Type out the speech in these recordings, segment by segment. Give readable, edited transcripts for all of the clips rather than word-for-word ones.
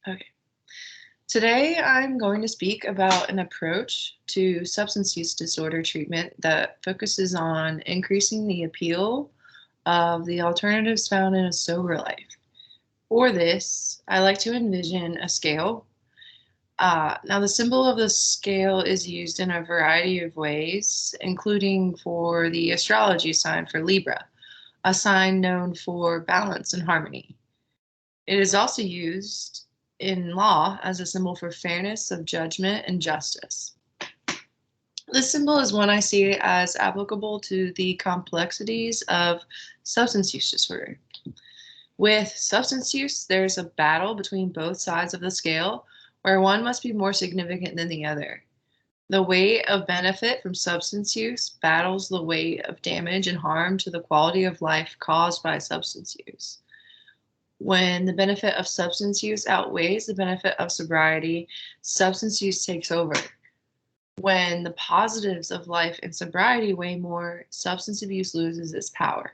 Okay. Today, I'm going to speak about an approach to substance use disorder treatment that focuses on increasing the appeal of the alternatives found in a sober life. For this, I like to envision a scale. Now, the symbol of the scale is used in a variety of ways, including for the astrology sign for Libra, a sign known for balance and harmony. It is also used in law as a symbol for fairness of judgment and justice. This symbol is one I see as applicable to the complexities of substance use disorder. With substance use, there's a battle between both sides of the scale where one must be more significant than the other. The weight of benefit from substance use battles the weight of damage and harm to the quality of life caused by substance use. When the benefit of substance use outweighs the benefit of sobriety, substance use takes over. When the positives of life and sobriety weigh more, substance abuse loses its power.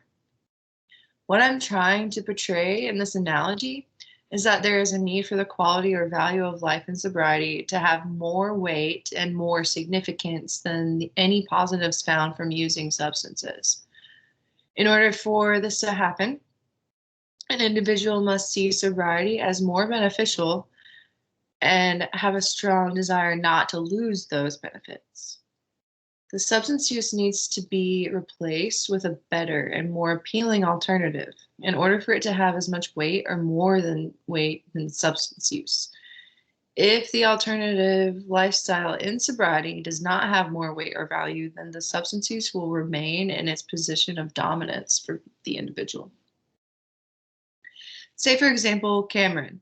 What I'm trying to portray in this analogy is that there is a need for the quality or value of life and sobriety to have more weight and more significance than any positives found from using substances. In order for this to happen, an individual must see sobriety as more beneficial and have a strong desire not to lose those benefits. The substance use needs to be replaced with a better and more appealing alternative in order for it to have as much weight or more than weight than substance use. If the alternative lifestyle in sobriety does not have more weight or value, then the substance use will remain in its position of dominance for the individual. Say, for example, Cameron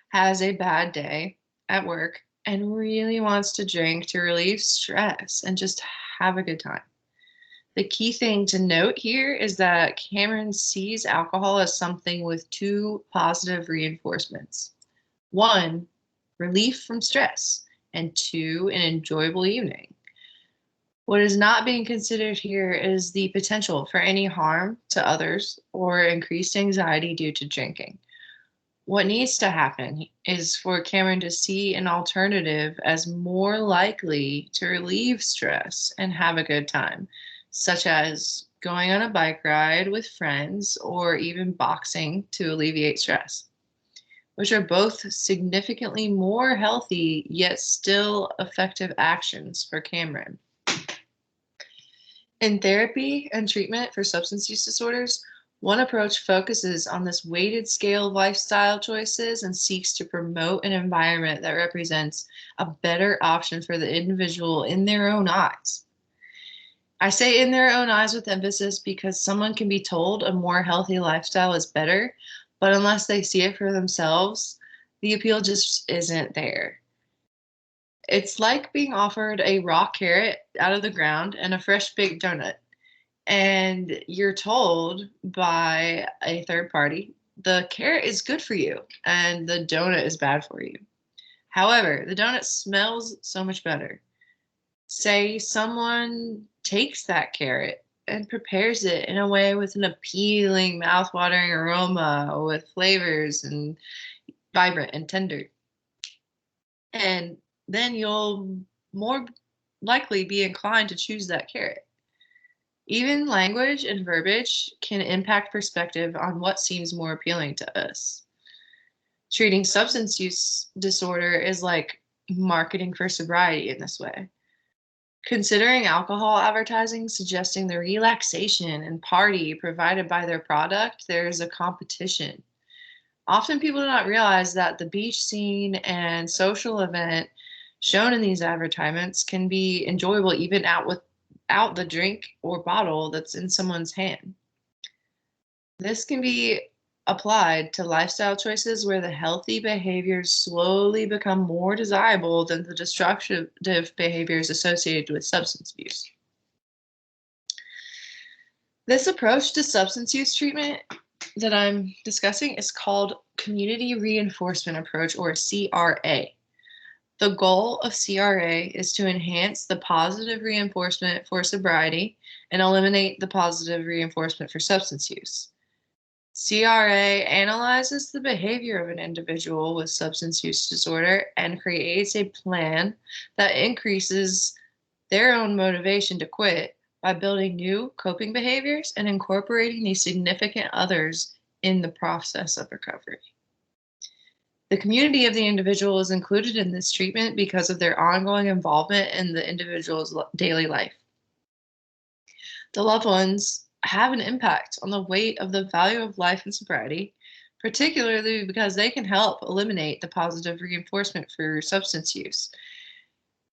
has a bad day at work and really wants to drink to relieve stress and just have a good time. The key thing to note here is that Cameron sees alcohol as something with two positive reinforcements. One, relief from stress, and two, an enjoyable evening. What is not being considered here is the potential for any harm to others or increased anxiety due to drinking. What needs to happen is for Cameron to see an alternative as more likely to relieve stress and have a good time, such as going on a bike ride with friends or even boxing to alleviate stress, which are both significantly more healthy yet still effective actions for Cameron. In therapy and treatment for substance use disorders, one approach focuses on this weighted scale of lifestyle choices and seeks to promote an environment that represents a better option for the individual in their own eyes. I say in their own eyes with emphasis because someone can be told a more healthy lifestyle is better, but unless they see it for themselves, the appeal just isn't there. It's like being offered a raw carrot out of the ground and a fresh baked donut, and you're told by a third party the carrot is good for you and the donut is bad for you. However, the donut smells so much better. Say someone takes that carrot and prepares it in a way with an appealing, mouth-watering aroma with flavors and vibrant and tender. And then you'll more likely be inclined to choose that carrot. Even language and verbiage can impact perspective on what seems more appealing to us. Treating substance use disorder is like marketing for sobriety in this way. Considering alcohol advertising suggesting the relaxation and party provided by their product, there is a competition. Often people do not realize that the beach scene and social event shown in these advertisements can be enjoyable even without the drink or bottle that's in someone's hand. This can be applied to lifestyle choices where the healthy behaviors slowly become more desirable than the destructive behaviors associated with substance abuse. This approach to substance use treatment that I'm discussing is called Community Reinforcement Approach, or CRA. The goal of CRA is to enhance the positive reinforcement for sobriety and eliminate the positive reinforcement for substance use. CRA analyzes the behavior of an individual with substance use disorder and creates a plan that increases their own motivation to quit by building new coping behaviors and incorporating these significant others in the process of recovery. The community of the individual is included in this treatment because of their ongoing involvement in the individual's daily life. The loved ones have an impact on the weight of the value of life and sobriety, particularly because they can help eliminate the positive reinforcement for substance use.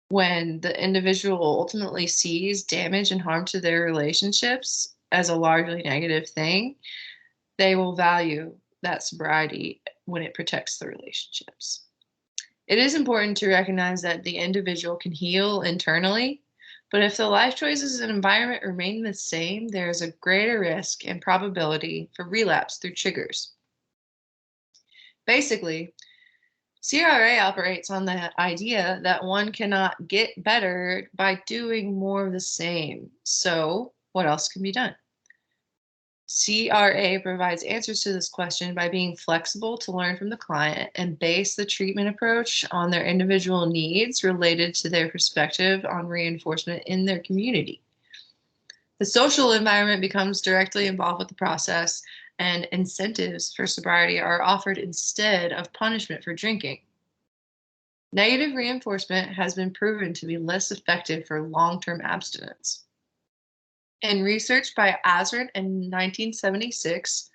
When the individual ultimately sees damage and harm to their relationships as a largely negative thing, they will value that sobriety when it protects the relationships. It is important to recognize that the individual can heal internally, but if the life choices and environment remain the same, there is a greater risk and probability for relapse through triggers. Basically, CRA operates on the idea that one cannot get better by doing more of the same. So, what else can be done? CRA provides answers to this question by being flexible to learn from the client and base the treatment approach on their individual needs related to their perspective on reinforcement in their community. The social environment becomes directly involved with the process, and incentives for sobriety are offered instead of punishment for drinking. Negative reinforcement has been proven to be less effective for long-term abstinence. In research by Azrin in 1976,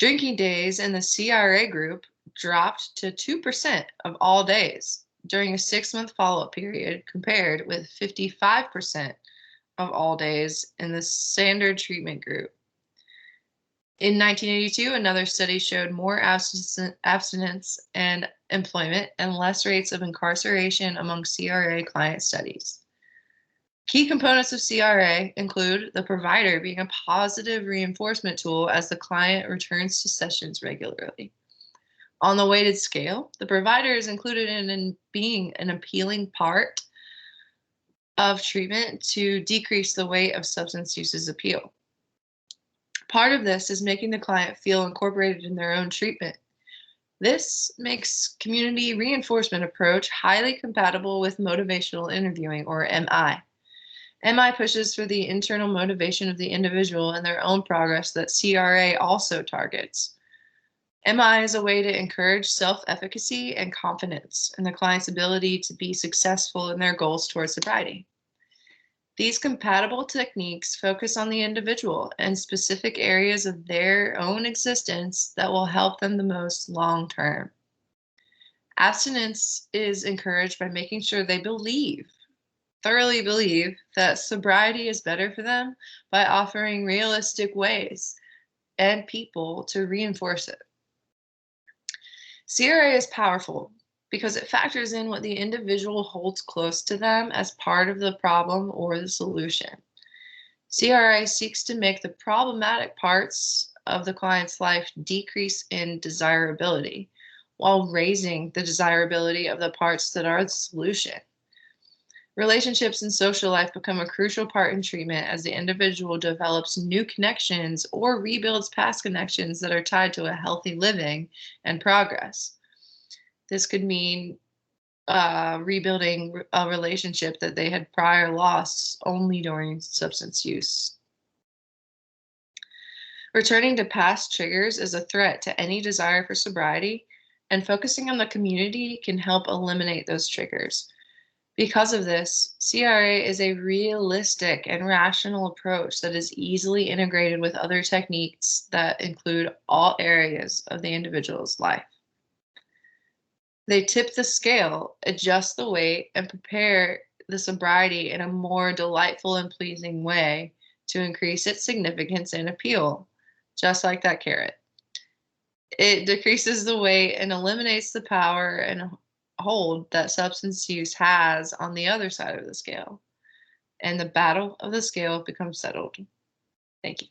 drinking days in the CRA group dropped to 2% of all days during a 6-month follow-up period, compared with 55% of all days in the standard treatment group. In 1982, another study showed more abstinence and employment and less rates of incarceration among CRA client studies. Key components of CRA include the provider being a positive reinforcement tool as the client returns to sessions regularly. On the weighted scale, the provider is included in being an appealing part of treatment to decrease the weight of substance use's appeal. Part of this is making the client feel incorporated in their own treatment. This makes community reinforcement approach highly compatible with motivational interviewing, or MI. MI pushes for the internal motivation of the individual and their own progress that CRA also targets. MI is a way to encourage self-efficacy and confidence in the client's ability to be successful in their goals towards sobriety. These compatible techniques focus on the individual and specific areas of their own existence that will help them the most long term. Abstinence is encouraged by making sure they thoroughly believe that sobriety is better for them by offering realistic ways and people to reinforce it. CRA is powerful because it factors in what the individual holds close to them as part of the problem or the solution. CRA seeks to make the problematic parts of the client's life decrease in desirability, while raising the desirability of the parts that are the solution. Relationships and social life become a crucial part in treatment as the individual develops new connections or rebuilds past connections that are tied to a healthy living and progress. This could mean rebuilding a relationship that they had prior lost only during substance use. Returning to past triggers is a threat to any desire for sobriety, and focusing on the community can help eliminate those triggers. Because of this, CRA is a realistic and rational approach that is easily integrated with other techniques that include all areas of the individual's life. They tip the scale, adjust the weight, and prepare the sobriety in a more delightful and pleasing way to increase its significance and appeal, just like that carrot. It decreases the weight and eliminates the power and hold that substance use has on the other side of the scale, and the battle of the scale becomes settled. Thank you.